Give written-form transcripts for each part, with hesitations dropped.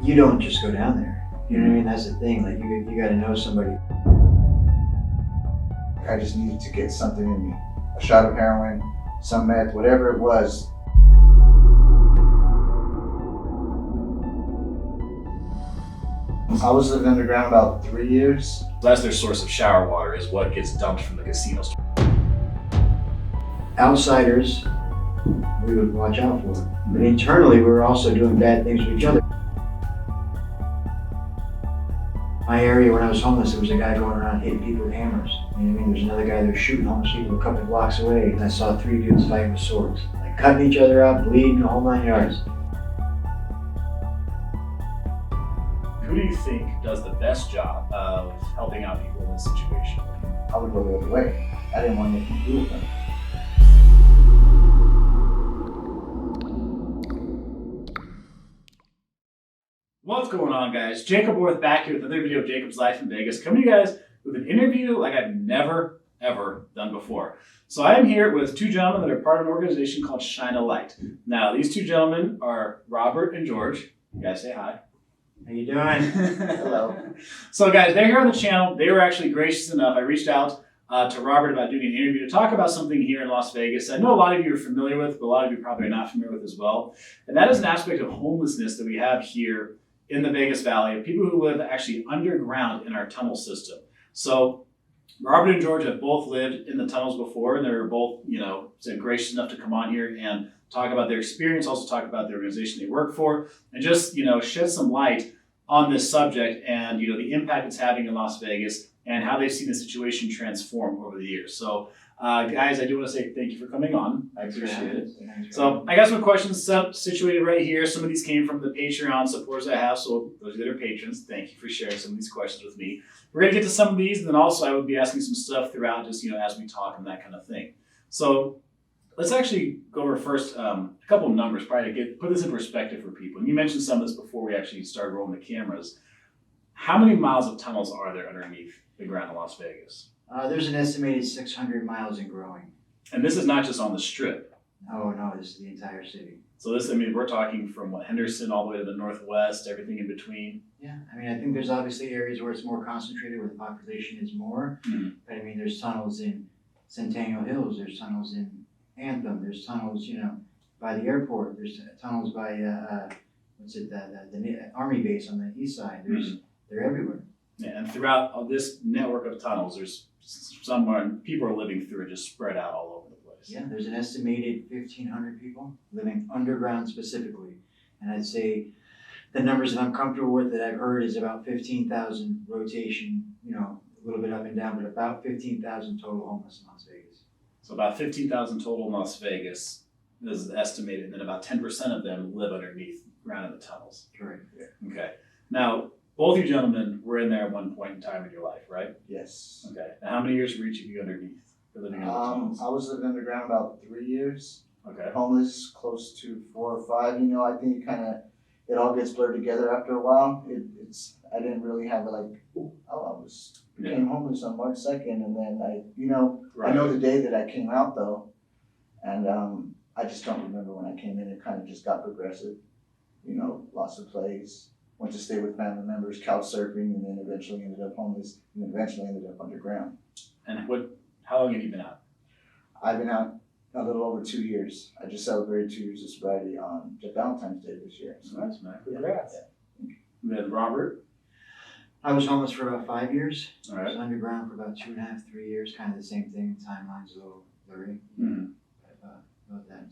you don't just go down there. You know what I mean? That's the thing. Like you got to know somebody. I just needed to get something in me. A shot of heroin, some meth, whatever it was. I was living underground about 3 years. That's their source of shower water, is what gets dumped from the casinos. Outsiders, we would watch out for. But internally, we were also doing bad things with each other. My area, when I was homeless, there was a guy going around hitting people with hammers. You know what I mean? There's another guy that was shooting homeless people a couple of blocks away, and I saw 3 dudes fighting with swords, like cutting each other up, bleeding, the whole 9 yards. Who do you think does the best job of helping out people in this situation? I would go the other way. I didn't want anything to do with them. What's going on, guys? Jacob Worth back here with another video of Jacob's Life in Vegas, coming to you guys with an interview like I've never, ever done before. So I am here with 2 gentlemen that are part of an organization called Shine a Light. Now, these 2 gentlemen are Robert and George. You guys say hi. How you doing? Hello. So guys, they're here on the channel. They were actually gracious enough. I reached out to Robert about doing an interview to talk about something here in Las Vegas I know a lot of you are familiar with, but a lot of you probably are not familiar with as well. And that is an aspect of homelessness that we have here in the Vegas Valley, of people who live actually underground in our tunnel system. So Robert and George have both lived in the tunnels before, and they were both, gracious enough to come on here and talk about their experience, also talk about the organization they work for, and just, shed some light on this subject and, the impact it's having in Las Vegas and how they've seen the situation transform over the years. So, guys, I do want to say thank you for coming on. I appreciate it. So I got some questions situated right here. Some of these came from the Patreon supporters I have. So those that are patrons, thank you for sharing some of these questions with me. We're going to get to some of these, and then also I would be asking some stuff throughout just, as we talk and that kind of thing. So let's actually go over first a couple of numbers, probably to put this in perspective for people. And you mentioned some of this before we actually started rolling the cameras. How many miles of tunnels are there underneath the ground in Las Vegas? There's an estimated 600 miles and growing. And this is not just on the Strip. Oh no, this is the entire city. So this, we're talking from Henderson all the way to the northwest, everything in between. Yeah, I think there's obviously areas where it's more concentrated, where the population is more. Mm-hmm. But there's tunnels in Centennial Hills, there's tunnels in Anthem, there's tunnels, by the airport, there's tunnels by, the Army base on the east side. They're everywhere. Yeah, and throughout this network of tunnels, there's somewhere people are living through it, just spread out all over the place. Yeah, there's an estimated 1,500 people living underground specifically. And I'd say the numbers that I'm comfortable with that I've heard is about 15,000 rotation, a little bit up and down, but about 15,000 total homeless in Las Vegas. So about 15,000 total in Las Vegas is estimated, and then about 10% of them live underneath ground in the tunnels. Correct. Yeah. Okay. Now, both you gentlemen were in there at one point in time in your life, right? Yes. Okay. Now, how many years were each of you underneath for living in the tunnels? I was living underground about 3 years. Okay. Homeless close to 4 or 5. I think it all gets blurred together after a while. I didn't really have became homeless on March 2nd, and then I know the day that I came out though, and I just don't remember when I came in. It kind of just got progressive. Lots of plays. Went to stay with family members, couch surfing, and then eventually ended up homeless, and eventually ended up underground. And how long have you been out? I've been out a little over 2 years. I just celebrated 2 years of sobriety on Valentine's Day this year. So nice, man. Congrats. Yeah. And then Robert? I was homeless for about 5 years. All right. I was underground for about 2.5, 3 years, kind of the same thing. Timeline's a little blurry. Mm-hmm. About that.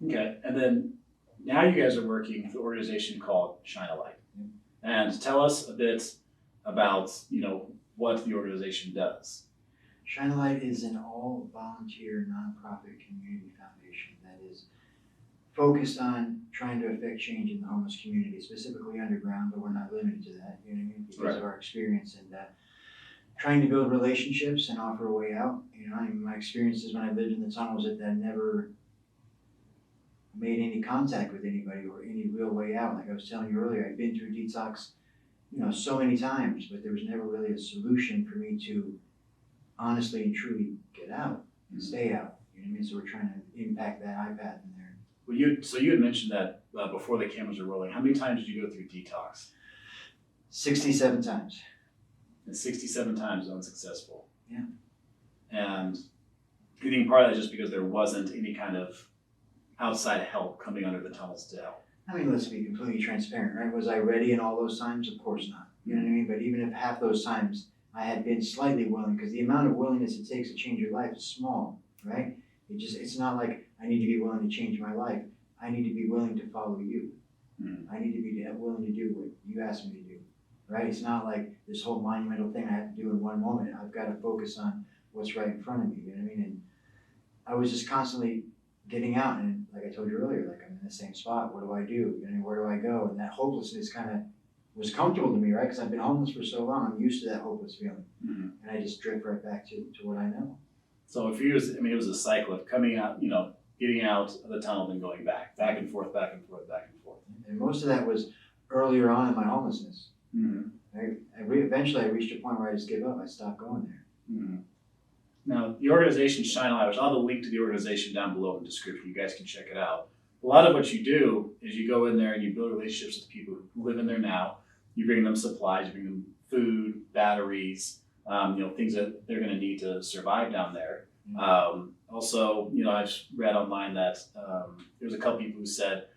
Okay, and then now you guys are working with an organization called Shine a Light. And tell us a bit about, what the organization does. Shine a Light is an all-volunteer, nonprofit community foundation that is focused on trying to affect change in the homeless community, specifically underground, but we're not limited to that, because of our experience and trying to build relationships and offer a way out. My experiences when I lived in the tunnels that never made any contact with anybody or any real way out. Like I was telling you earlier, I've been through detox, so many times, but there was never really a solution for me to honestly and truly get out and stay out. So we're trying to impact that iPath in there. Well, you had mentioned that before the cameras were rolling. How many times did you go through detox? 67 times. And 67 times unsuccessful. Yeah. And you think part of that is just because there wasn't any kind of outside help coming under the tunnels to help? I mean, let's be completely transparent, right? Was I ready in all those times? Of course not. You know what I mean? But even if half those times I had been slightly willing, because the amount of willingness it takes to change your life is small, right? It's not like I need to be willing to change my life. I need to be willing to follow you. Mm-hmm. I need to be willing to do what you asked me to do, right? It's not like this whole monumental thing I have to do in one moment. I've got to focus on what's right in front of me, you know what I mean? And I was just constantly getting out, and like I told you earlier, like I'm in the same spot. What do I do? You know, where do I go? And that hopelessness kind of was comfortable to me, right? Because I've been homeless for so long. I'm used to that hopeless feeling, and I just drift right back to what I know. So for you, it was a cycle of coming out, getting out of the tunnel and going back and forth, back and forth, back and forth. And most of that was earlier on in my homelessness. Mm-hmm. Eventually, I reached a point where I just gave up. I stopped going there. Mm-hmm. Now, the organization Shine a Light, which I'll have a link to the organization down below in the description. You guys can check it out. A lot of what you do is you go in there and you build relationships with people who live in there now. You bring them supplies, you bring them food, batteries, things that they're going to need to survive down there. Also, I've read online that there's a couple people who said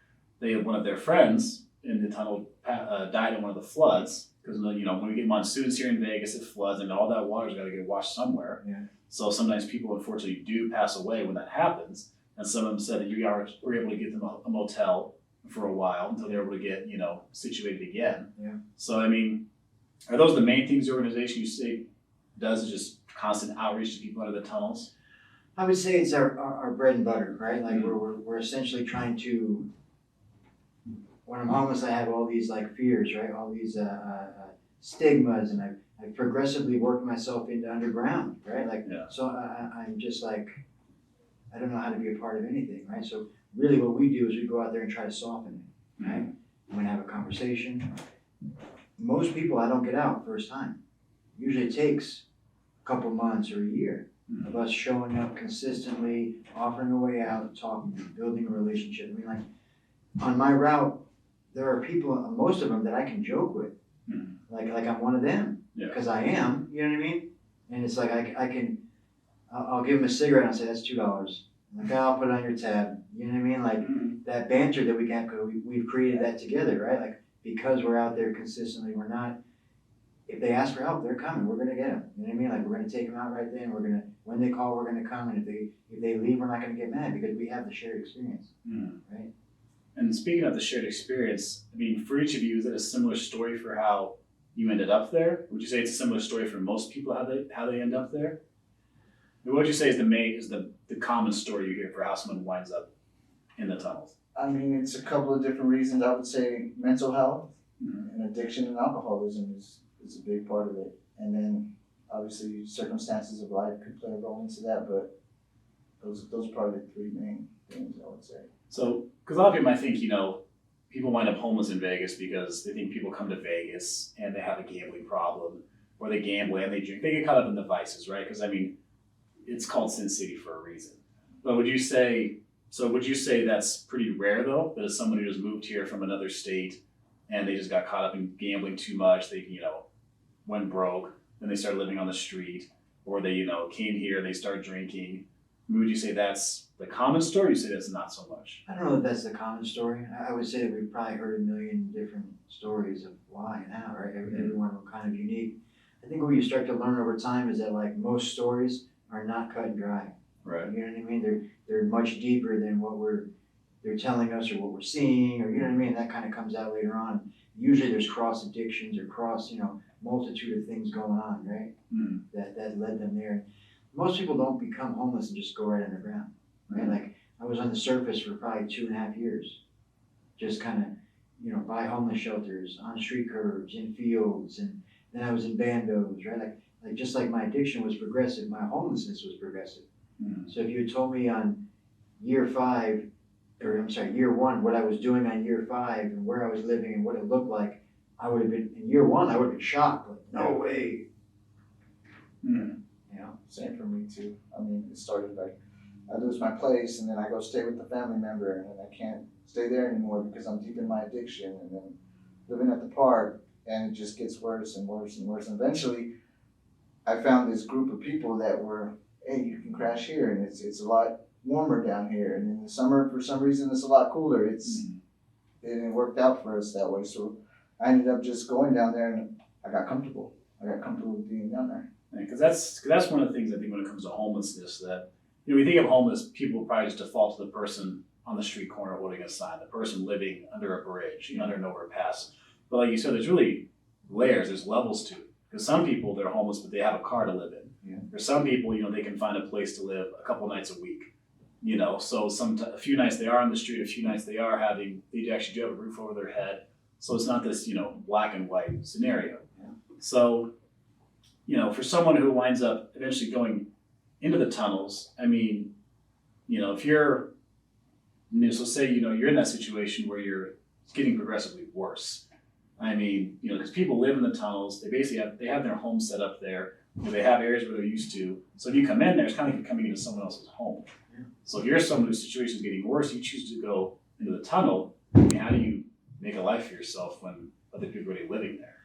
one of their friends in the tunnel died in one of the floods because when we get monsoons here in Vegas, it floods and all that water's got to get washed somewhere. Yeah. So sometimes people unfortunately do pass away when that happens. And some of them said that you were able to get them a motel for a while until they're able to get situated again. Yeah. So I mean, are those the main things the organization you say does? Is just constant outreach to people under the tunnels? I would say it's our bread and butter, right? Like we're essentially trying to. When I'm homeless, I have all these like fears, right? All these stigmas, and I've progressively worked myself into underground, right? Like, yeah. So I'm just like, I don't know how to be a part of anything, right? So really, what we do is we go out there and try to soften it, right? I'm gonna have a conversation. Most people, I don't get out first time. Usually, it takes a couple months or a year of us showing up consistently, offering a way out, talking, building a relationship. I mean, like on my route, there are people, most of them that I can joke with, like I'm one of them, because I am. You know what I mean? And it's like I'll give them a cigarette and I'll say that's $2. Like I'll put it on your tab. You know what I mean? Like that banter that we can have, because we've created that together, right? Like because we're out there consistently, we're not. If they ask for help, they're coming. We're gonna get them. You know what I mean? Like we're gonna take them out right then. When they call, we're gonna come. And if they leave, we're not gonna get mad because we have the shared experience, right? And speaking of the shared experience, I mean, for each of you, is it a similar story for how you ended up there? Would you say it's a similar story for most people how they end up there? And what would you say is the common story you hear for how someone winds up in the tunnels? I mean, it's a couple of different reasons. I would say mental health and addiction and alcoholism is a big part of it. And then obviously circumstances of life could play a role into that, but those are probably the three main things I would say. So, because a lot of people might think, people wind up homeless in Vegas because they think people come to Vegas and they have a gambling problem, or they gamble and they drink. They get caught up in the vices, right? Because I mean, it's called Sin City for a reason. But would you say that's pretty rare though? That as someone who just moved here from another state and they just got caught up in gambling too much, they went broke, then they started living on the street, or they came here and they started drinking. Would you say that's the common story? Or you say that's not so much? I don't know if that's the common story. I would say that we've probably heard a million different stories of why and how, right? Every one of them kind of unique. I think what you start to learn over time is that like most stories are not cut and dry. Right. You know what I mean? They're much deeper than what they're telling us or what we're seeing, or you know what I mean? That kind of comes out later on. Usually there's cross addictions or cross, multitude of things going on, right? That led them there. Most people don't become homeless and just go right underground, right? Like I was on the surface for probably 2.5 years, just kind of, by homeless shelters, on street curbs, in fields, and then I was in bandos, right? Like just like my addiction was progressive, my homelessness was progressive. So if you had told me on year 1, what I was doing on year 5 and where I was living and what it looked like, I would have been, in year 1, I would have been shocked, like, no way. Same for me too. I mean, it started like, I lose my place, and then I go stay with the family member, and then I can't stay there anymore because I'm deep in my addiction, and then living at the park, and it just gets worse and worse and worse. And eventually, I found this group of people that were, hey, you can crash here, and it's a lot warmer down here, and in the summer, for some reason, it's a lot cooler. It worked out for us that way, so I ended up just going down there, and I got comfortable. With being down there. Because that's one of the things I think when it comes to homelessness that, we think of homeless, people probably just default to the person on the street corner holding a sign, the person living under a bridge, under nowhere pass. But like you said, there's really layers, there's levels to it. Because some people, they're homeless, but they have a car to live in. Yeah. There's some people, they can find a place to live a couple nights a week. So a few nights they are on the street, a few nights they actually do have a roof over their head. So it's not this, black and white scenario. Yeah. So, for someone who winds up eventually going into the tunnels, if you're, so say, you're in that situation where it's getting progressively worse. Because people live in the tunnels, they have their home set up there, they have areas where they're used to. So if you come in there, it's kind of like you're coming into someone else's home. Yeah. So if you're someone whose situation is getting worse, you choose to go into the tunnel, how do you make a life for yourself when other people are already living there?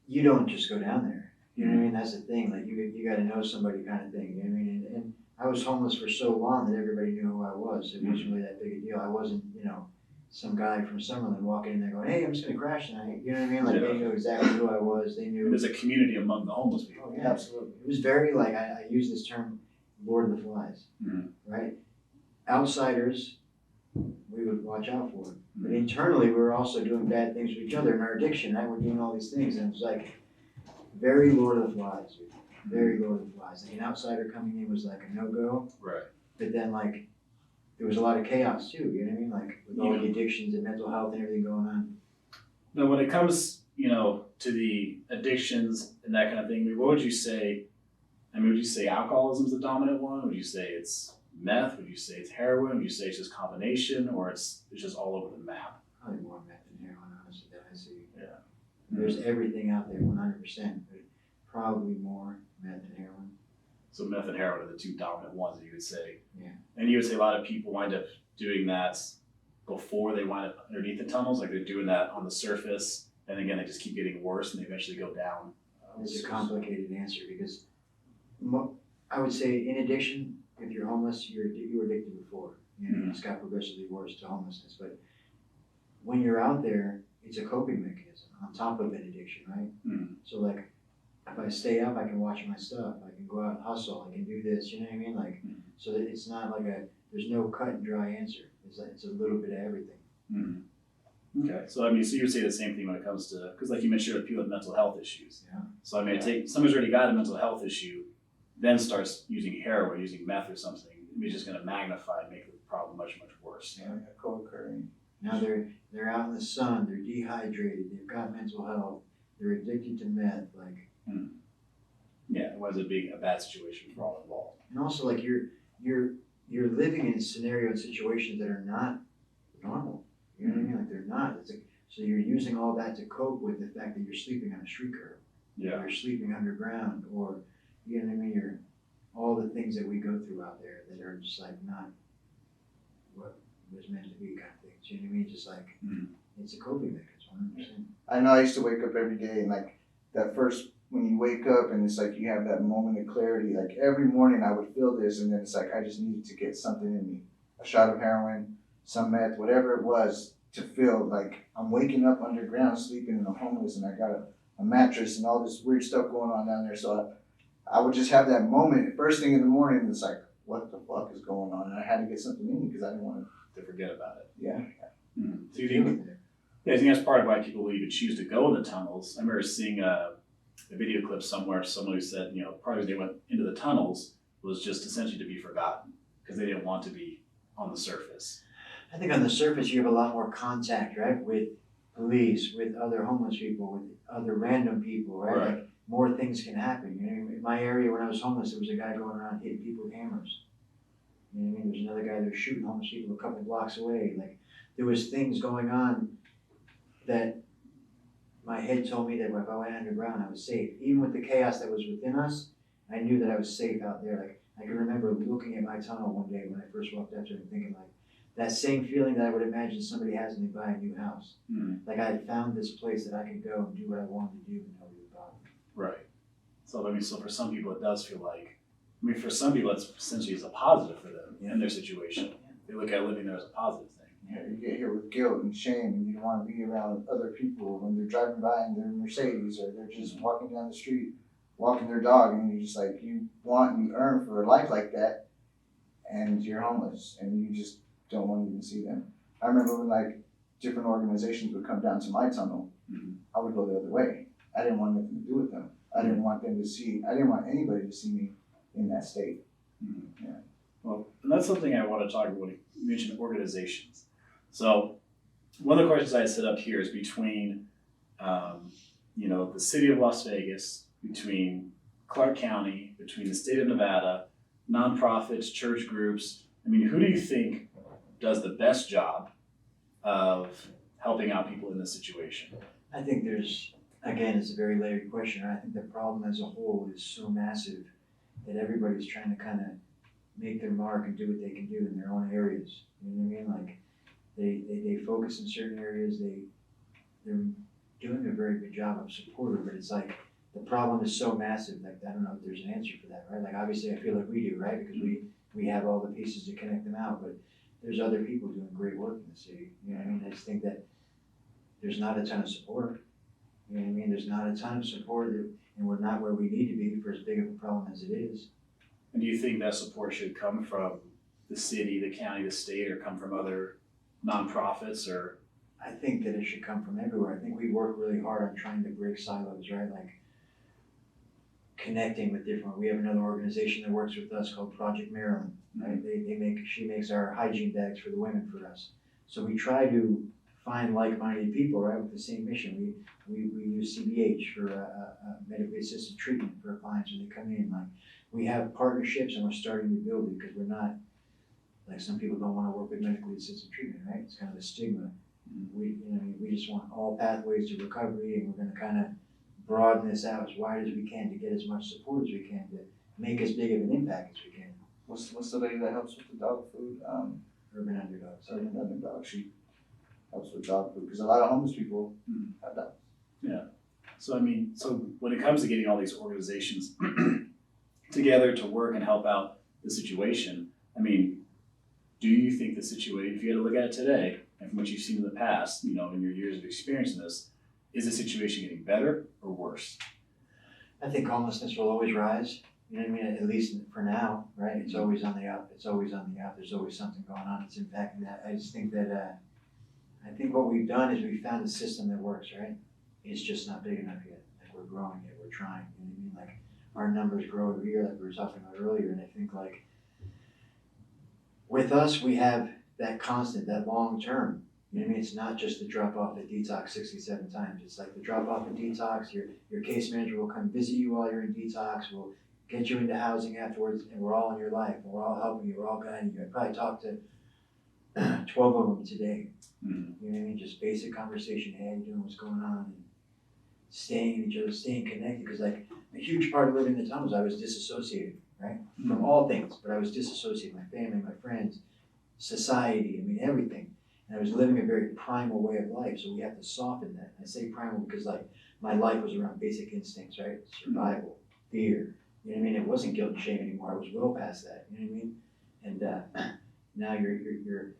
You don't just go down there. You know what I mean? That's the thing. Like you got to know somebody, kind of thing. You know what I mean? And I was homeless for so long that everybody knew who I was. It wasn't really that big a deal. I wasn't, some guy from Summerlin walking in there going, "Hey, I'm just gonna crash tonight." You know what I mean? Like They knew exactly who I was. They knew. There's a community among the homeless people. Oh yeah, absolutely. It was very I use this term, Lord of the Flies, right? Outsiders, we would watch out for. But internally, we were also doing bad things with each other in our addiction, right? We're doing all these things, and it was very Lord of the Flies, very Lord of the Flies. Like an outsider coming in was like a no-go. Right. But then there was a lot of chaos too, you know what I mean? With all the addictions and mental health and everything going on. Now, when it comes, to the addictions and that kind of thing, what would you say? Would you say alcoholism is the dominant one? Would you say it's meth? Would you say it's heroin? Would you say it's just combination, or it's just all over the map? Probably more meth than heroin, honestly, that I see. Yeah. There's everything out there, 100%, but probably more meth than heroin. So meth and heroin are the two dominant ones that you would say. Yeah. And you would say a lot of people wind up doing that before they wind up underneath the tunnels, like they're doing that on the surface, and again they just keep getting worse and they eventually go down. It's a complicated answer because I would say in addiction, if you're homeless, you were addicted before. It's got progressively worse to homelessness. But when you're out there, it's a coping mechanism on top of an addiction, right? So if I stay up, I can watch my stuff. I can go out and hustle. I can do this. You know what I mean? So that it's not there's no cut and dry answer. It's a little bit of everything. Okay, so so you would say the same thing when it comes to, because like you mentioned, people with mental health issues. Yeah. So take someone's already got a mental health issue, then starts using heroin, using meth or something. It's just going to magnify and make the problem much, much worse. Yeah, co-occurring. Now they're out in the sun. They're dehydrated. They've got mental health. They're addicted to meth. Yeah, it winds up being a bad situation for all involved. And also you're living in scenarios and situations that are not normal. You know what I mean? They're not. So you're using all that to cope with the fact that you're sleeping on a street curb. Yeah. Or you're sleeping underground, or you know what I mean? You're all the things that we go through out there that are just not what was meant to be, kind of things. You know what I mean? Just it's a coping mechanism, 100%. I know I used to wake up every day and that first, when you wake up and it's you have that moment of clarity, every morning I would feel this, and then it's I just needed to get something in me, a shot of heroin, some meth, whatever it was, to feel I'm waking up underground, sleeping in a homeless, and I got a mattress and all this weird stuff going on down there. So I would just have that moment first thing in the morning. It's what the fuck is going on? And I had to get something in me because I didn't want To forget about it. Yeah. So you think, I think that's part of why people will even choose to go in the tunnels. I remember seeing a video clip somewhere, someone who said, part of they went into the tunnels was just essentially to be forgotten because they didn't want to be on the surface. I think on the surface you have a lot more contact, right, with police, with other homeless people, with other random people, right? More things can happen. In my area when I was homeless, there was a guy going around hitting people with hammers. You know what I mean? There's another guy that was shooting homeless people a couple blocks away. There was things going on that my head told me that if I went underground, I was safe. Even with the chaos that was within us, I knew that I was safe out there. I can remember looking at my tunnel one day when I first walked up to it and thinking like, that same feeling that I would imagine somebody has when they buy a new house. Like I had found this place that I could go and do what I wanted to do and nobody would bother me. Right. So I mean, so for some people, it does feel like, I mean, for some people, it's essentially a positive for them in their situation. They look at living there as a positive thing. Yeah, you get here with guilt and shame, and you don't want to be around other people when they're driving by in their Mercedes, or they're just walking down the street, walking their dog, and you're just like, you want and you earn for a life like that, and you're homeless, and you just don't want to even see them. I remember when like different organizations would come down to my tunnel, I would go the other way. I didn't want nothing to do with them. I didn't want them to see, I didn't want anybody to see me in that state. Yeah. Well, and that's something I want to talk about when you mentioned organizations. So one of the questions I set up here is between, the city of Las Vegas, between Clark County, between the state of Nevada, nonprofits, church groups. I mean, who do you think does the best job of helping out people in this situation? I think there's, again, it's a very layered question. I think the problem as a whole is so massive that everybody's trying to kind of make their mark and do what they can do in their own areas. You know what I mean? Like they focus in certain areas. They're doing a very good job of supporting, but it's like the problem is so massive. Like I don't know if there's an answer for that, right? Like obviously I feel like we do, right? Because we have all the pieces to connect them out, but there's other people doing great work in the city. You know what I mean? I just think that there's not a ton of support. You know what I mean? There's not a ton of support, and we're not where we need to be for as big of a problem as it is. And do you think that support should come from the city, the county, the state, or come from other nonprofits? Or I think that it should come from everywhere. I think we work really hard on trying to break silos, right? Like connecting with different. We have another organization that works with us called Project Maryland. Right? She makes our hygiene bags for the women for us. So we try to find like-minded people, right, with the same mission. We use CBH for medically assisted treatment for our clients when they come in. Like we have partnerships and we're starting to build it because we're not like some people don't want to work with medically assisted treatment, right? It's kind of a stigma. We just want all pathways to recovery, and we're going to kind of broaden this out as wide as we can to get as much support as we can to make as big of an impact as we can. What's the lady that helps with the dog food? Urban Underdogs. Urban Underdog. She helps with dog food because a lot of homeless people have dogs. Yeah. So I mean, so when it comes to getting all these organizations together to work and help out the situation, I mean, do you think the situation, if you had to look at it today and from what you've seen in the past, in your years of experience in this, is the situation getting better or worse? I think homelessness will always rise. You know what I mean? At least for now, right? It's always on the up. It's always on the up. There's always something going on that's impacting that. I just think that, I think what we've done is we've found a system that works, right? It's just not big enough yet. Like we're growing it, we're trying. You know what I mean? Like our numbers grow every year, like we were talking about earlier. And I think like with us, we have that constant, that long term. You know what I mean? It's not just the drop off at detox 67 times. It's like the drop off at detox. Your case manager will come visit you while you're in detox. We'll get you into housing afterwards, and we're all in your life. And we're all helping you. We're all guiding you. I probably talked to 12 of them today. You know what I mean? Just basic conversation. Hey, how you doing? What's going on? And staying in each other, staying connected. Because like a huge part of living in the tunnels, I was disassociated, right? From all things. But I was disassociated. My family, my friends, society. I mean, everything. And I was living a very primal way of life, so we have to soften that. I say primal because like my life was around basic instincts, right? Survival, fear. You know what I mean? It wasn't guilt and shame anymore. I was well past that. You know what I mean? And now you're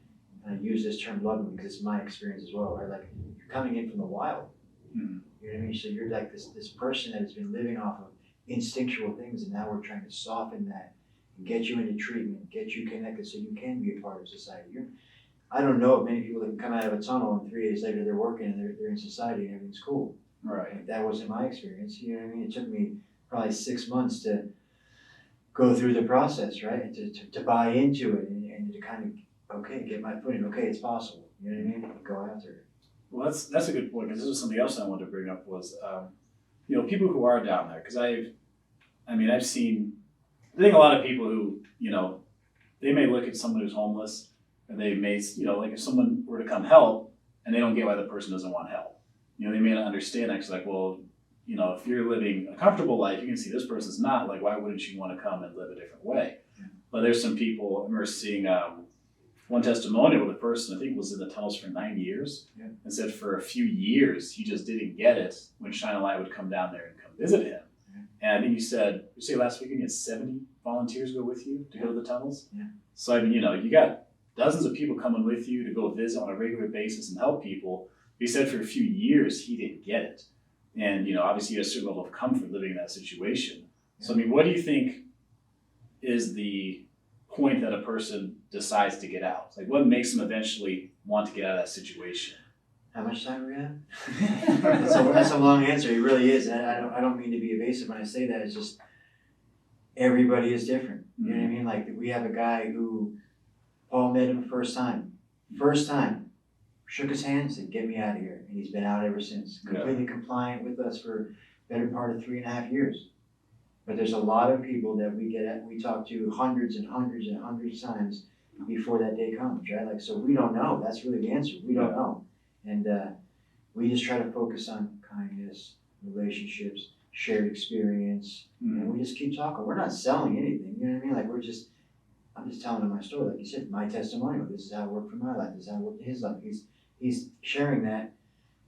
I use this term lovingly because it's my experience as well, right? Like you're coming in from the wild. You know what I mean? So you're like this person that has been living off of instinctual things, and now we're trying to soften that and get you into treatment, get you connected so you can be a part of society. I don't know of many people that can come out of a tunnel and 3 days later they're working and they're in society and everything's cool. Right. Like that wasn't my experience. You know what I mean? It took me probably 6 months to go through the process, right? And to buy into it and to kind of, get my footing. Okay, it's possible. You know what I mean? Go after it. Well, that's a good point, because this was something else I wanted to bring up was, people who are down there, because I've seen, I think a lot of people who, they may look at someone who's homeless, and they may, like if someone were to come help, and they don't get why the person doesn't want help. They may not understand actually, like, well, if you're living a comfortable life, you can see this person's not, like, why wouldn't you want to come and live a different way? But there's some people, I remember seeing one testimonial with a person, I think was in the tunnels for 9 years, Yeah. and said for a few years he just didn't get it when Shine a Light would come down there and come visit him. Yeah. And I think you say last weekend you had 70 volunteers go with you to go to the tunnels. Yeah. So I mean, you got dozens of people coming with you to go visit on a regular basis and help people. He said for a few years he didn't get it. And obviously you have a certain level of comfort living in that situation. So I mean, what do you think is the point that a person decides to get out? Like what makes them eventually want to get out of that situation? How much time do we have? That's a long answer. It really is. And I don't mean to be evasive when I say that. It's just everybody is different. You know what I mean? Like we have a guy who Paul met him first time, shook his hand, said, "Get me out of here," and he's been out ever since. Completely compliant with us for better part of 3.5 years. But there's a lot of people that we talk to hundreds and hundreds and hundreds of times before that day comes, right? Like, so we don't know. That's really the answer. We don't know. And we just try to focus on kindness, relationships, shared experience, and we just keep talking. We're not selling anything, you know what I mean? Like I'm just telling him my story. Like you said, my testimonial. This is how it worked for my life. This is how it worked in his life. He's sharing that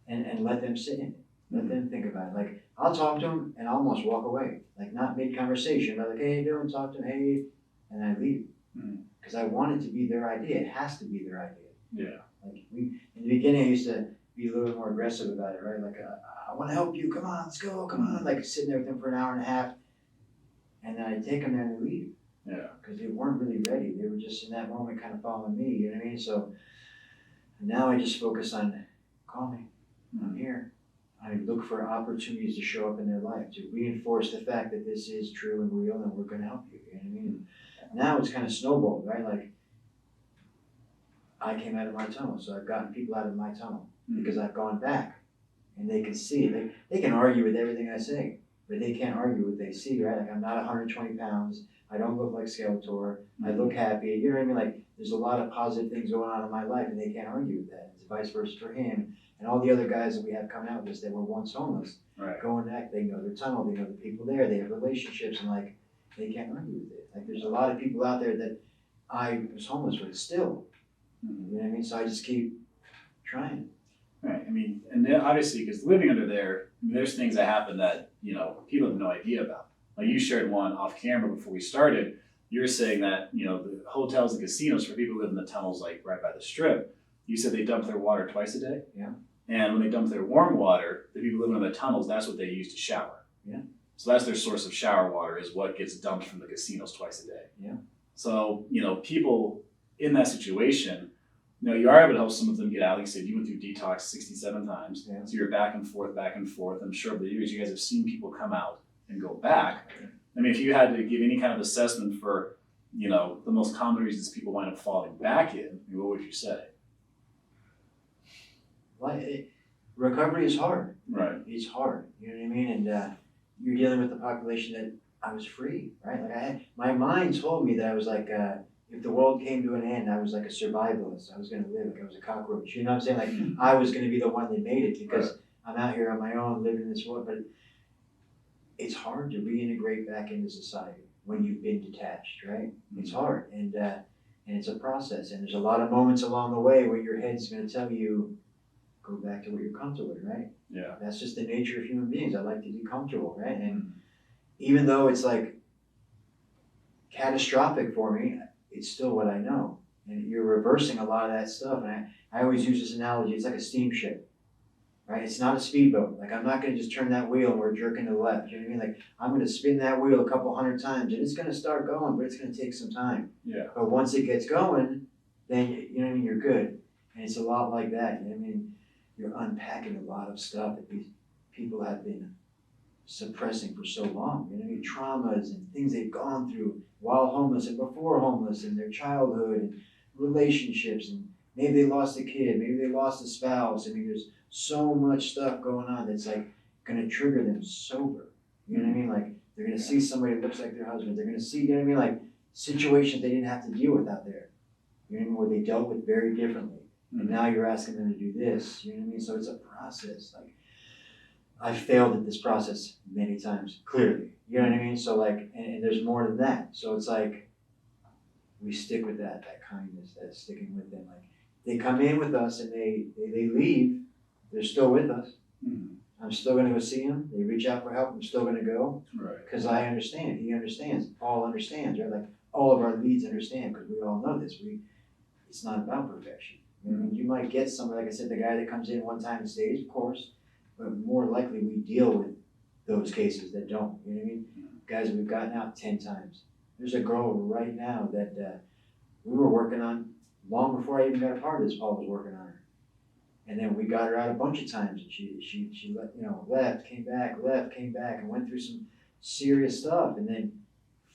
and let them sit in it. Let them think about it. Like I'll talk to them and I'll almost walk away. Like not mid-conversation, but like, "Hey, how you doing?" Talk to them, "Hey," and I leave. Because I want it to be their idea. It has to be their idea. Yeah. Like in the beginning, I used to be a little bit more aggressive about it, right? Like, "I want to help you. Come on, let's go. Come on." Like sitting there with them for an hour and a half. And then I take them there and they leave. Yeah. Because they weren't really ready. They were just in that moment kind of following me, you know what I mean? So now I just focus on, call me, I'm here. I look for opportunities to show up in their life, to reinforce the fact that this is true and real and we're going to help you, you know what I mean? And now it's kind of snowballed, right? Like I came out of my tunnel, so I've gotten people out of my tunnel because I've gone back and they can see it. They can argue with everything I say, but they can't argue what they see, right? Like I'm not 120 pounds. I don't look like Skeletor. I look happy. You know what I mean? Like there's a lot of positive things going on in my life and they can't argue with that. It's vice versa for him and all the other guys that we have coming out with us that were once homeless. Right. Going back, they know their tunnel, they know the people there, they have relationships and like they can't argue with it. Like there's a lot of people out there that I was homeless with still. You know what I mean? So I just keep trying. Right. I mean, and then obviously because living under there, I mean, there's things that happen that, people have no idea about. Like you shared one off camera before we started. You're saying that, the hotels and casinos for people who live in the tunnels, like right by the strip, you said they dump their water twice a day? Yeah. And when they dump their warm water, the people living in the tunnels, that's what they use to shower. Yeah. So that's their source of shower water is what gets dumped from the casinos twice a day. Yeah. So, people in that situation, you are able to help some of them get out. Like you said, you went through detox 67 times. Yeah. So you're back and forth, back and forth. I'm sure over the years you guys have seen people come out and go back. I mean, if you had to give any kind of assessment for, the most common reasons people wind up falling back in, what would you say? Well, recovery is hard. Right. It's hard. You know what I mean? And you're dealing with the population that I was free, right? Like my mind told me that I was like, if the world came to an end, I was like a survivalist. I was going to live like I was a cockroach. You know what I'm saying? Like I was going to be the one that made it because I'm out here on my own living in this world. But it's hard to reintegrate back into society when you've been detached, right? It's hard. And it's a process. And there's a lot of moments along the way where your head's going to tell you, go back to what you're comfortable with, right? Yeah. That's just the nature of human beings. I like to be comfortable, right? And even though it's like catastrophic for me, it's still what I know. And you're reversing a lot of that stuff. And I always use this analogy. It's like a steamship, right? It's not a speedboat. Like I'm not going to just turn that wheel and we're jerking to the left. You know what I mean? Like I'm going to spin that wheel a couple hundred times and it's going to start going, but it's going to take some time. Yeah. But once it gets going, then you know what I mean? You're good. And it's a lot like that. You know what I mean? You're unpacking a lot of stuff that these people have been suppressing for so long. You know what I mean? Traumas and things they've gone through while homeless and before homeless and their childhood and relationships and maybe they lost a kid, maybe they lost a spouse. I mean, there's so much stuff going on that's like going to trigger them sober. You know what I mean? Like they're going to see somebody that looks like their husband. They're going to see, you know what I mean? Like situations they didn't have to deal with out there. You know what I mean? Where they dealt with very differently. And now you're asking them to do this, you know what I mean? So it's a process. Like I've failed at this process many times, clearly. You know what I mean? So like, and there's more than that. So it's like, we stick with that kindness, that sticking with them. Like they come in with us and they leave, they're still with us. Mhm. I'm still gonna go see them. They reach out for help, I'm still gonna go. Right. Because I understand, he understands, Paul understands, right? Like all of our leads understand, because we all know this. It's not about perfection. I mean, you might get somebody, like I said, the guy that comes in one time and stays, of course, but more likely we deal with those cases that don't. You know what I mean? Guys, we've gotten out 10 times. There's a girl right now that we were working on long before I even got a part of this. Paul was working on her, and then we got her out a bunch of times, and she left, came back, and went through some serious stuff, and then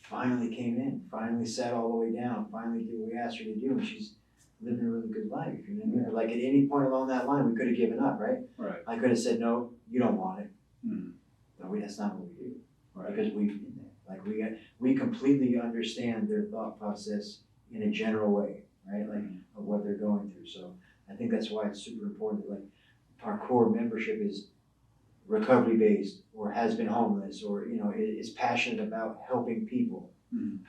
finally came in, finally sat all the way down, finally did what we asked her to do, and she's living a really good life. You know what I mean? But like at any point along that line, we could have given up, right? Right. I could have said, no, you don't want it. Mhm. No, that's not what we do. Right. Because we've been there. Like we completely understand their thought process in a general way, right? Like of what they're going through. So I think that's why it's super important that like our core membership is recovery based or has been homeless or is passionate about helping people. Mhm.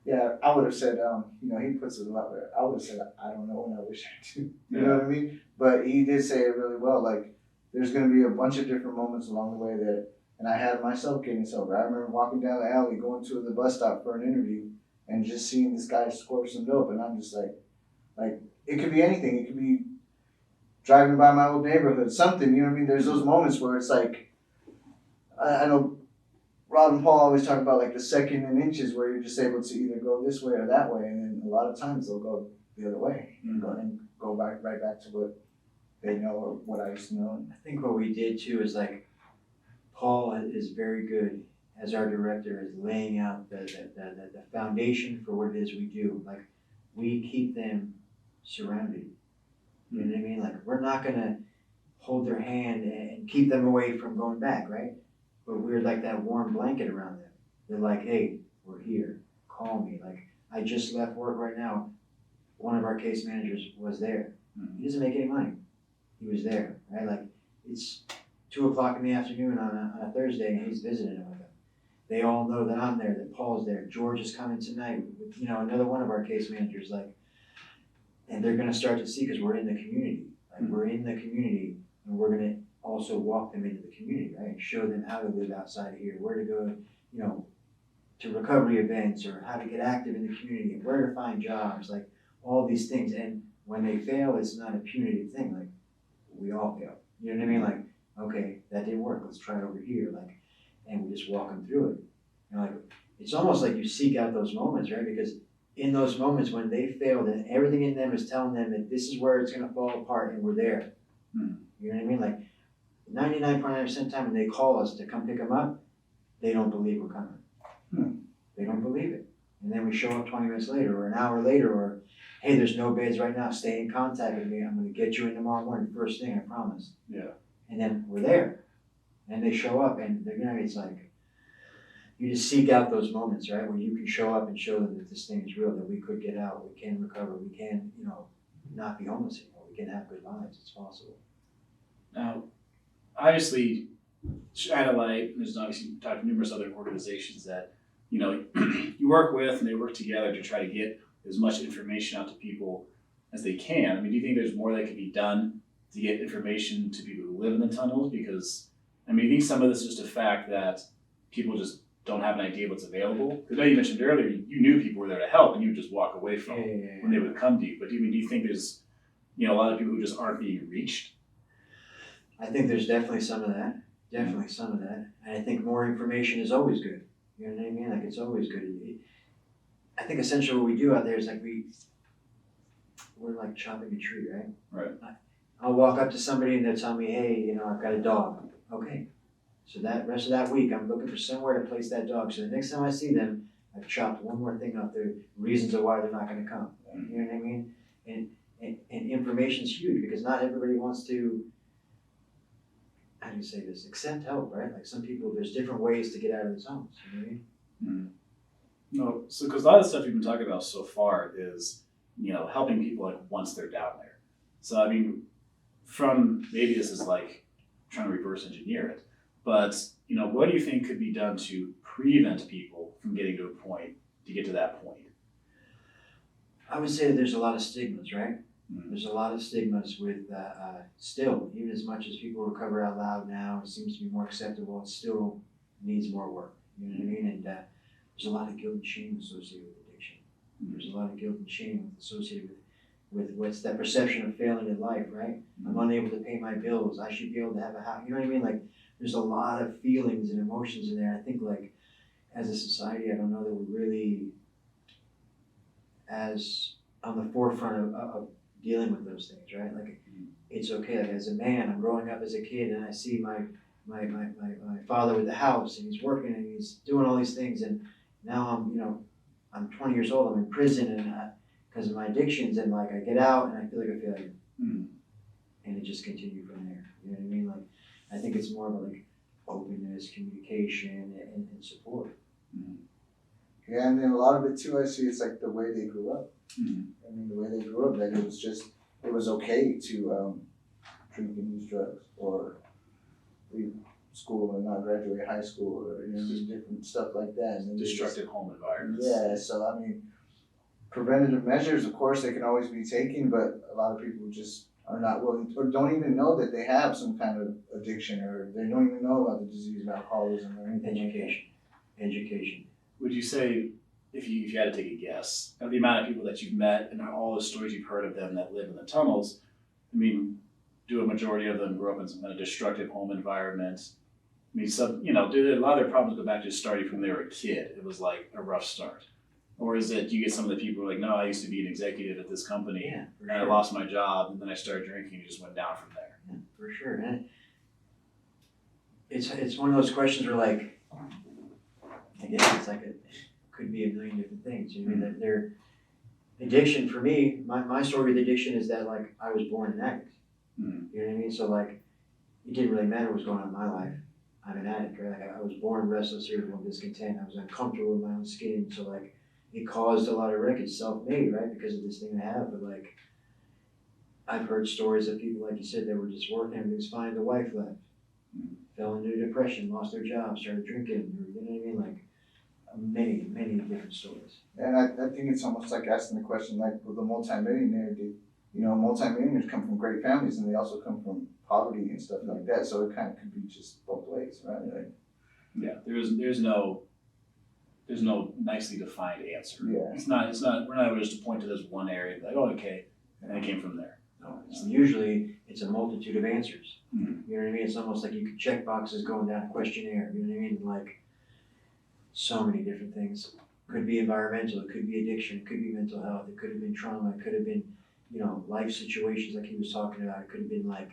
Yeah, I would have said, he puts it a lot there. I would have said, I don't know, and I wish I do. You know what I mean? But he did say it really well. Like, there's going to be a bunch of different moments along the way and I had myself getting sober. I remember walking down the alley, going to the bus stop for an interview, and just seeing this guy squirt some dope, and I'm just like, it could be anything. It could be driving by my old neighborhood, something. You know what I mean? There's those moments where it's like, I know Rob and Paul always talk about like the second in inches where you're just able to either go this way or that way, and then a lot of times they'll go the other way and go right back to what they know or what I used to know. I think what we did too is like Paul is very good as our director is laying out the foundation for what it is we do. Like we keep them surrounded. You know what I mean? Like we're not gonna hold their hand and keep them away from going back, right? But we're like that warm blanket around them. They're like, hey, we're here. Call me. Like I just left work right now. One of our case managers was there. He doesn't make any money. He was there, right? Like it's 2:00 in the afternoon on a Thursday, and he's visiting with them. They all know that I'm there, that Paul's there. George is coming tonight with another one of our case managers. Like, and they're gonna start to see because we're in the community. Like we're in the community, and we're gonna also walk them into the community, right? And show them how to live outside of here, where to go, to recovery events, or how to get active in the community, and where to find jobs, like all these things. And when they fail, it's not a punitive thing. Like we all fail. You know what I mean? Like, okay, that didn't work. Let's try it over here. Like, and we just walk them through it. Like, it's almost like you seek out those moments, right? Because in those moments when they failed and everything in them is telling them that this is where it's going to fall apart, and we're there. You know what I mean? Like 99.9% of the time when they call us to come pick them up, they don't believe we're coming. They don't believe it. And then we show up 20 minutes later or an hour later, or hey, there's no beds right now. Stay in contact with me. I'm going to get you in tomorrow morning, first thing, I promise. Yeah. And then we're there. And they show up, and it's like, you just seek out those moments, right? Where you can show up and show them that this thing is real, that we could get out, we can recover, we can, not be homeless anymore. We can have good lives. It's possible. Now, obviously, Shadowlight, there's obviously talked to numerous other organizations that, you work with, and they work together to try to get as much information out to people as they can. I mean, do you think there's more that can be done to get information to people who live in the tunnels? Because, I mean, I think some of this is just a fact that people just don't have an idea what's available. Because I know you mentioned earlier, you knew people were there to help, and you would just walk away from them when they would come to you. But do you think there's, a lot of people who just aren't being reached? I think there's definitely some of that. Definitely some of that. And I think more information is always good. You know what I mean? Like it's always good. I think essentially what we do out there is like we're like chopping a tree, right? Right. I'll walk up to somebody and they'll tell me, hey, I've got a dog. Okay. So that rest of that week, I'm looking for somewhere to place that dog. So the next time I see them, I've chopped one more thing off their reasons of why they're not going to come. You know what I mean? And information's huge because not everybody wants to, how do you say this, accept help, right? Like some people, there's different ways to get out of the zones. You know what I mean? No, so because a lot of the stuff you've been talking about so far is, helping people like once they're down there. So I mean, from maybe this is like trying to reverse engineer it, But, what do you think could be done to prevent people from getting to a point, to get to that point? I would say that there's a lot of stigmas, right? Mhm. There's a lot of stigmas with, still, even as much as people recover out loud now, it seems to be more acceptable, it still needs more work. You know what I mean? And there's a lot of guilt and shame associated with addiction. There's a lot of guilt and shame associated with what's that perception of failing in life, right? I'm unable to pay my bills. I should be able to have a house. You know what I mean? Like, there's a lot of feelings and emotions in there. I think, like, as a society, I don't know that we're really as on the forefront of dealing with those things, right? Like, it's okay. Like, as a man, I'm growing up as a kid, and I see my father with the house, and he's working, and he's doing all these things, and now I'm 20 years old. I'm in prison, and because of my addictions, and like I get out, and I feel like a failure, and it just continued from there. You know what I mean? Like, I think it's more about like openness, communication, and support. Yeah, and then a lot of it too, I see it's like the way they grew up. Mhm. I mean, the way they grew up, that it was okay to drink and use drugs or leave school and not graduate high school or just different stuff like that. And then Destructive home environments. Yeah, so I mean, preventative measures, of course, they can always be taken, but a lot of people just are not willing or don't even know that they have some kind of addiction, or they don't even know about the disease of alcoholism or anything. Education. Would you say, if you had to take a guess, of the amount of people that you've met and all the stories you've heard of them that live in the tunnels, I mean, do a majority of them grow up in some kind of destructive home environment? I mean, do a lot of their problems go back to starting from they were a kid? It was like a rough start. Or is it, you get some of the people who are like, no, I used to be an executive at this company, Yeah, for and I sure. lost my job, and then I started drinking, and it just went down from there. Yeah, for sure. And it's one of those questions where, like, I guess it's like it could be a million different things. You know, that their addiction for me, my story with addiction is that, like, I was born an addict. Mhm. You know what I mean? So, like, it didn't really matter what was going on in my life. I'm an addict, right? Like, I was born restless, irritable, and discontent. I was uncomfortable with my own skin. So, like, it caused a lot of wreckage, self-made, right? Because of this thing I have. But, like, I've heard stories of people, like you said, that were just working, everything's fine, the wife left, fell into depression, lost their job, started drinking, or, you know what I mean? Like, many, many different stories. And I think it's almost like asking the question, like, with a multimillionaire, multimillionaires come from great families, and they also come from poverty and stuff like that. So it kind of could be just both ways, right? Like, Yeah, there's no nicely defined answer. Yeah. It's not, we're not able just to point to this one area and be like, oh, okay, and it came from there. No, usually it's a multitude of answers. Mhm. You know what I mean? It's almost like you could check boxes going down a questionnaire. You know what I mean? Like, so many different things. Could be environmental, it could be addiction, it could be mental health, it could have been trauma, it could have been, life situations like he was talking about. It could have been like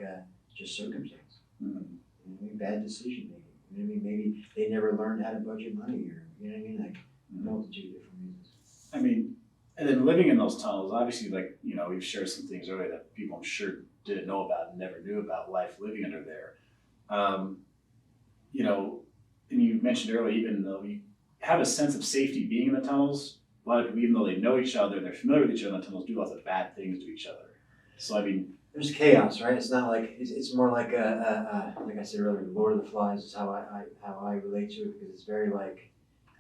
just circumstance. Mhm. You know what I mean? Bad decision making. You know what I mean? Maybe they never learned how to budget money, or you know what I mean? Like, a multitude of different reasons. I mean, and then living in those tunnels, obviously, like, we've shared some things earlier that people I'm sure didn't know about and never knew about life living under there. And you mentioned earlier, even though you have a sense of safety being in the tunnels, a lot of people, even though they know each other, they're familiar with each other in the tunnels, do lots of bad things to each other. So, I mean, there's chaos, right? It's not like it's more like like I said earlier, Lord of the Flies is how I relate to it, because it's very like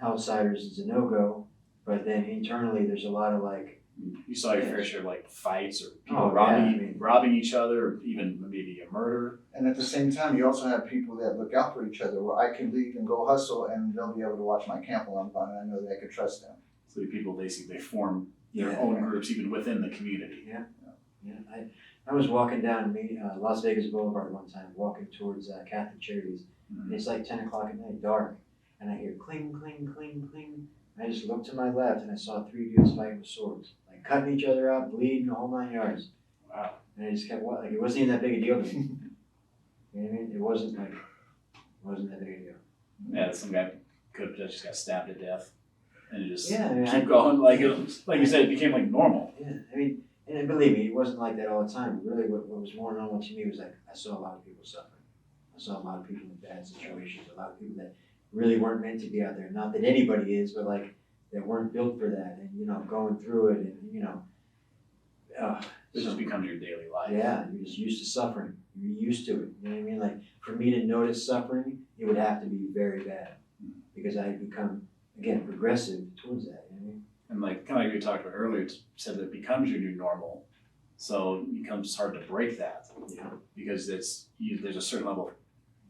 outsiders is a no-go, but then internally there's a lot of like, you saw your fair share of like fights or people Oh, robbing each other, or even maybe a murder. and at the same time, you also have people that look out for each other, where I can leave and go hustle, and they'll be able to watch my camp while I'm gone, and I know that I can trust them. So the people basically they form their Yeah. own groups even within the community. Yeah, I was walking down Las Vegas Boulevard one time, walking towards Catholic Charities. And it's like 10 o'clock at night, dark, and I hear cling, cling, cling, cling. I just looked to my left, and I saw 3 dudes fighting with swords, like cutting each other out, bleeding, the whole 9 yards. Wow. And I just kept walking. Like, it wasn't even that big a deal to me. You know what I mean? It wasn't that big a deal. Yeah, some guy could have just got stabbed to death, and it just Yeah, I mean, keep going. Like you said, it became like normal. Yeah, I mean, and believe me, it wasn't like that all the time. Really, what was more normal to me was like I saw a lot of people suffering. I saw a lot of people in bad situations. A lot of people that really weren't meant to be out there. Not that anybody is, but like that weren't built for that, and going through it, and It just becomes your daily life. yeah, you're just used to suffering. You're used to it, you know what I mean? Like, for me to notice suffering, it would have to be very bad, because I become, again, progressive towards that, you know what I mean? And like, kind of like we talked about earlier, it said that it becomes your new normal. So it becomes hard to break that Yeah. because there's a certain level, it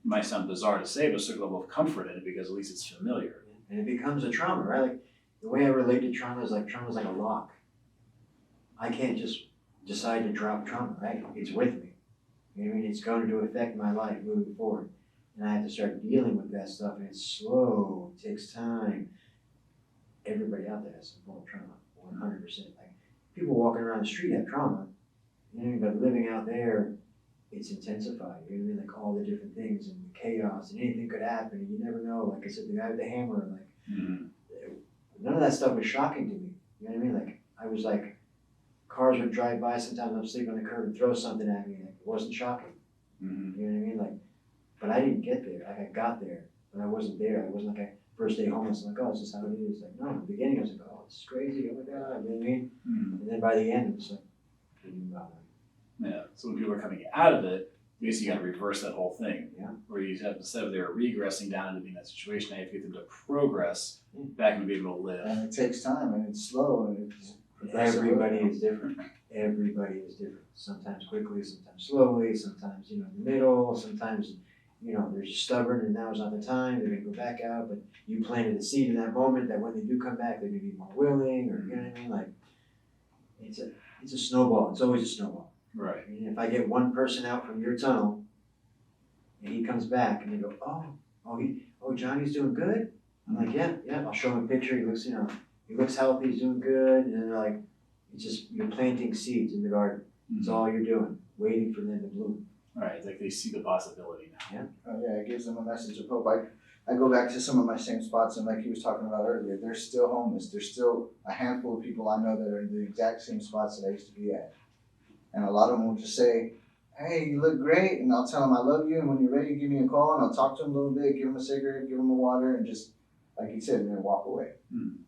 might sound bizarre to say, but a certain level of comfort in it because at least it's familiar. And it becomes a trauma, right? Like, the way I relate to trauma is like a lock. I can't just decide to drop trauma, right? It's with me. You know what I mean? It's going to affect my life moving forward. And I have to start dealing with that stuff, and it's slow, it takes time. Everybody out there has some form of trauma, 100%. Like, people walking around the street have trauma, you know what I mean? But living out there, it's intensified, you know what I mean? Like, all the different things and the chaos, and anything could happen, and you never know. Like I said, the guy with the hammer, like, none of that stuff was shocking to me, you know what I mean? Like, I was like, cars would drive by, sometimes I'm sleeping on the curb and throw something at me, like, it wasn't shocking, Mm-hmm. you know what I mean? Like, but I didn't get there, like, I got there, but I wasn't there. I wasn't like a first day homeless, I'm like, oh, this is how it is. Like, no, in the beginning I was like, oh, it's crazy, oh my God, you know what I mean? Mm-hmm. And then by the end, it was like, it didn't bother me. Yeah. So when people are coming out of it, basically you got to reverse that whole thing. Yeah. Where you have, instead of they were regressing down into being in that situation, now you have to get them to progress back into being able to live. And it takes time, and it's slow, and it's Everybody is different. Everybody is different. Sometimes quickly, sometimes slowly, sometimes, you know, in the middle, sometimes, you know, they're just stubborn and now is not the time, they're gonna go back out, but you planted a seed in that moment that when they do come back, they're gonna be more willing, or, you know what I mean? Like, it's a snowball. It's always a snowball. Right. I mean, if I get one person out from your tunnel and he comes back and they go, Johnny's doing good? I'm like, yeah, I'll show him a picture. He looks, you know, he looks healthy, he's doing good. And then they're like, it's just, you're planting seeds in the garden. It's all you're doing, waiting for them to bloom. Right. It's like they see the possibility now. Oh yeah, it gives them a message of hope. I go back to some of my same spots, and like he was talking about earlier, they're still homeless. There's still a handful of people I know that are in the exact same spots that I used to be at. And a lot of them will just say, hey, you look great, and I'll tell them I love you, and when you're ready, give me a call, and I'll talk to them a little bit, give them a cigarette, give them a water, and just, like you said, and then walk away.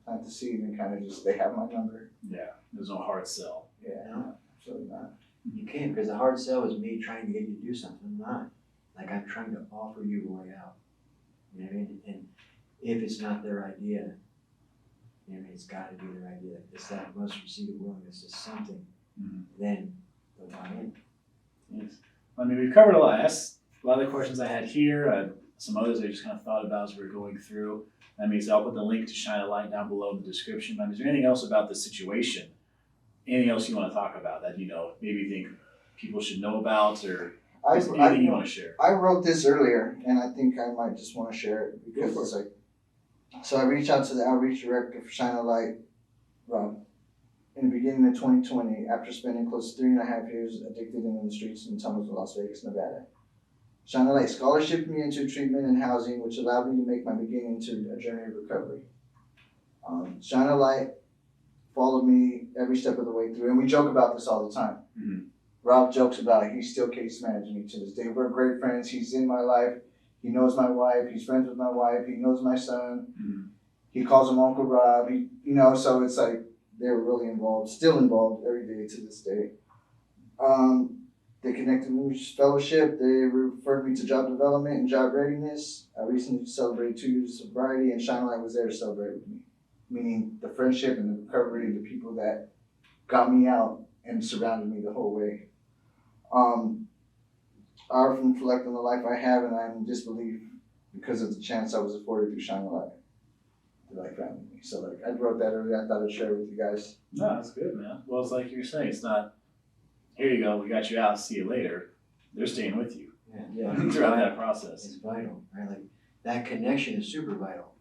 Plant the seed, and kind of just, they have my number. Yeah. There's no hard sell. Yeah, no, absolutely not. You can't, because the hard sell is me trying to get you to do something. I'm not. Like, I'm trying to offer you a way out. You know what I mean? And if it's not their idea, you know what I mean, it's got to be their idea. It's that must receive a willingness to something. Then they'll buy in. Yes. I mean, we've covered a lot. That's a lot of the questions I had here. Some others I just kind of thought about as we were going through. I mean, so I'll put the link to Shine a Light down below in the description. I mean, is there anything else about the situation? Anything else you want to talk about that, you know, maybe you think people should know about, or anything you want to share? I wrote this earlier, and I think I might just want to share it because it's like, so I reached out to the outreach director for Shine a Light, Rob, in the beginning of 2020, after spending close to 3.5 years addicted in the streets and tunnels of Las Vegas, Nevada. Shine a Light scholarshiped me into treatment and housing, which allowed me to make my beginning to a journey of recovery. Shine a Light followed me every step of the way through, and we joke about this all the time. Rob jokes about it. He's still case managing me to this day. We're great friends. He's in my life. He knows my wife. He's friends with my wife. He knows my son. He calls him Uncle Rob. So it's like they're really involved, still involved every day to this day. They connected me with fellowship. They referred me to job development and job readiness. I recently celebrated 2 years of sobriety, and Shine a Light was there to celebrate with me. Meaning the friendship and the recovery, the people that got me out and surrounded me the whole way. I often reflect on the life I have, and I'm in disbelief because of the chance I was afforded through Shine a Light. The life found me. So I wrote that earlier. I thought I'd share it with you guys. No, that's good, man. Well, it's like you're saying, it's not, here you go, we got you out, see you later. They're staying with you throughout that process. It's vital, right? Like, that connection is super vital.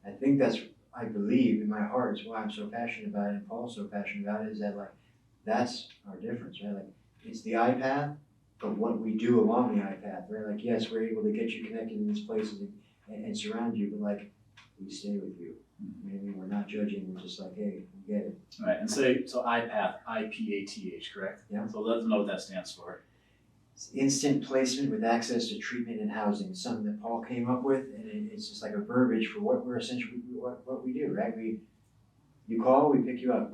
I think that's, I believe in my heart, it's why I'm so passionate about it, and Paul's so passionate about it, is that, like, that's our difference, right? Like, it's the iPath, but what we do along the iPath, right? Like, yes, we're able to get you connected in these places and surround you, but, like, we stay with you. You know what I mean? We're not judging, we're just like, hey, we get it. Right, and so iPath, IPATH, correct? Yeah. So let them know what that stands for. It's instant placement with access to treatment and housing. It's something that Paul came up with, and it's just like a verbiage for what we're essentially, what we do, right? You call, we pick you up.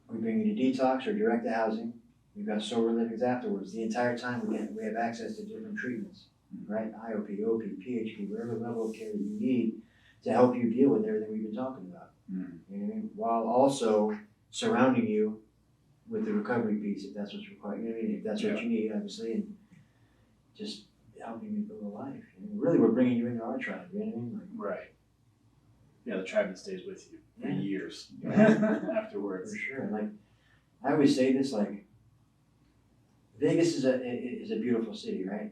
We bring you to detox or direct to housing. We've got sober livings afterwards. The entire time we have access to different treatments, right? IOP, OP, PHP, whatever level of care that you need to help you deal with everything we've been talking about. You know what I mean? While also surrounding you with the recovery piece, if that's what's required. You know what I mean? If that's what you need, obviously, and just helping you build a life. You know, really, we're bringing you into our tribe. You know what I mean? Right. Yeah, the tribe that stays with you for years afterwards. For sure. Like I always say this, like Vegas is a beautiful city, right?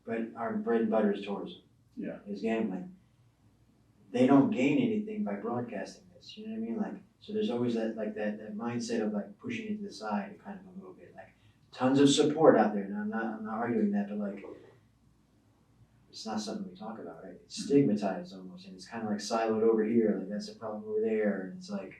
But our bread and butter is tourism. Yeah. Is gambling. They don't gain anything by broadcasting this. You know what I mean? Like so, there's always that that mindset of like pushing it to the side, kind of a little bit. Like tons of support out there, and I'm not arguing that, but like it's not something we talk about, right? It's stigmatized almost, and it's kind of like siloed over here. Like that's a problem over there, and it's like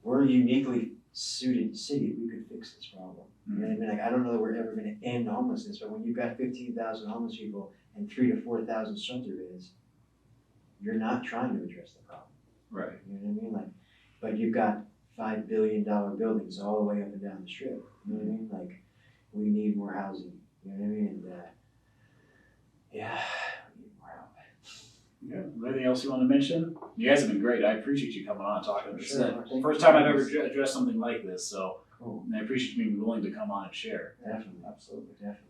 we're a uniquely suited city. We could fix this problem. You know what I mean? Like I don't know that we're ever going to end homelessness, but when you've got 15,000 homeless people and 3,000 to 4,000 shelter beds, you're not trying to address the problem. Right. You know what I mean? Like, but you've got $5 billion buildings all the way up and down the strip. You know what I mean? Like, we need more housing. You know what I mean? And yeah, we need more help. Yeah. Anything else you want to mention? You guys have been great. I appreciate you coming on and talking. This is Sure. the first time I've ever addressed something like this, so Cool. and I appreciate you being willing to come on and share. Definitely, absolutely, definitely.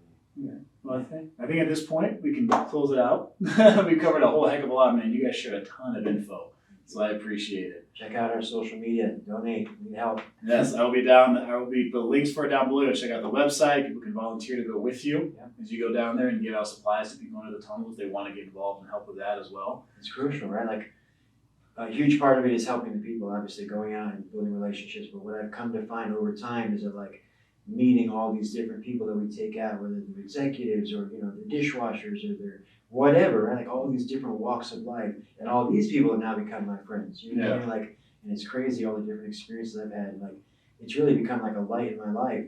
Well, I think at this point we can close it out. We covered a whole heck of a lot, man. You guys shared a ton of info, so I appreciate it. Check out our social media. Donate. We need help. Yes, I will be the links for it down below. Check out the website. People can volunteer to go with you as you go down there and give out supplies to people under the tunnel if they want to get involved and help with that as well. It's crucial, right? Like a huge part of it is helping the people, obviously going out and building relationships. But what I've come to find over time is that like meeting all these different people that we take out, whether they're executives or the dishwashers or they're whatever, right? Like all these different walks of life, and all these people have now become my friends. You know what I mean? Like, and it's crazy all the different experiences I've had. Like, it's really become like a light in my life,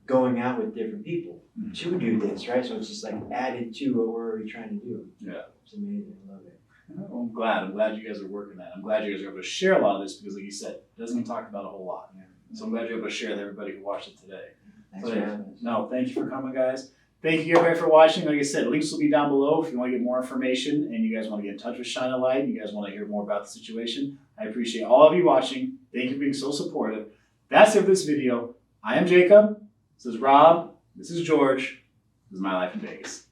going out with different people to do this, right? So it's just like added to what we're already trying to do. Yeah, it's amazing. I love it. Well, I'm glad you guys are working that. I'm glad you guys are able to share a lot of this because, like you said, it doesn't get talked about a whole lot. Yeah. So I'm glad you're able to share with everybody who watched it today. Thanks for having us. No, thank you for coming, guys. Thank you everybody for watching. Like I said, links will be down below if you want to get more information and you guys want to get in touch with Shine a Light. You guys want to hear more about the situation. I appreciate all of you watching. Thank you for being so supportive. That's it for this video. I am Jacob. This is Rob. This is George. This is My Life in Vegas.